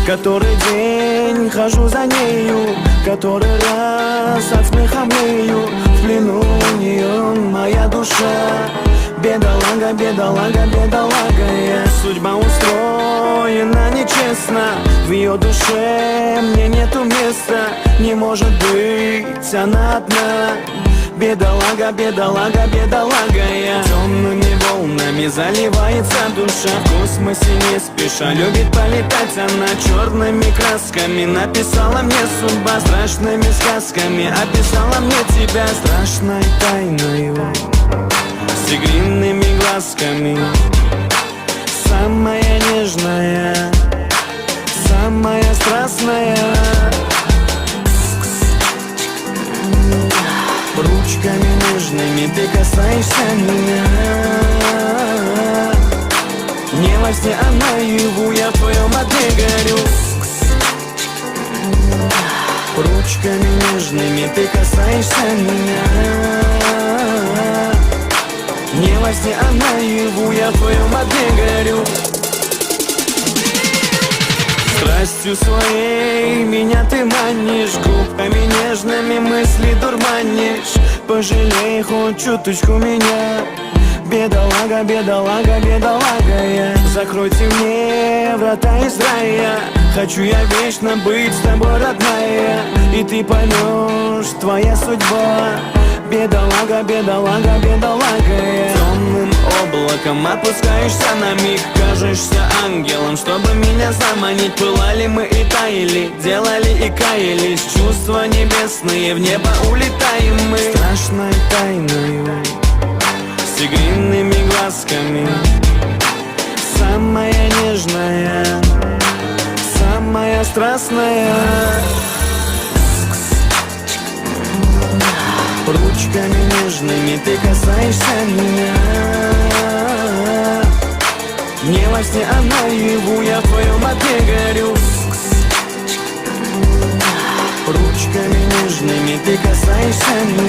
Который день хожу за нею, который раз от смеха млею. В плену у нее моя душа. Бедолага, бедолага, бедолага я. Судьба устроена нечестно. В ее душе мне нету места. Не может быть она одна. Бедолага, бедолага, бедолага я. Темными волнами заливается душа. В космосе не спеша любит полетать она. Черными красками написала мне судьба. Страшными сказками описала мне тебя. Страшной тайною, с тигриными глазками. Самая нежная, самая страстная. Ручками нежными ты касаешься меня. Не во сне, а наяву я в твоем огне горю. Ручками нежными ты касаешься меня. Не во сне, а наяву я в твоем огне горю. Страстью своей меня ты манишь, губками нежными мысли дурманишь. Пожалей хоть чуточку меня. Бедолага, бедолага, бедолага я. Закройте мне врата из рая. Хочу я вечно быть с тобой, родная. И ты поймешь, твоя судьба. Бедолага, бедолага, бедолага я. Темным облаком опускаешься на миг. Кажешься ангелом, чтобы меня заманить. Пылали мы и таяли, делали и каялись. Чувства небесные, в небо улетаем мы. Страшной тайною, с тигриными глазками. Самая нежная, самая страстная. Ручками нежными ты касаешься меня. Не во сне, а наяву я в твоем огне горю. Ручками нежными ты касаешься меня.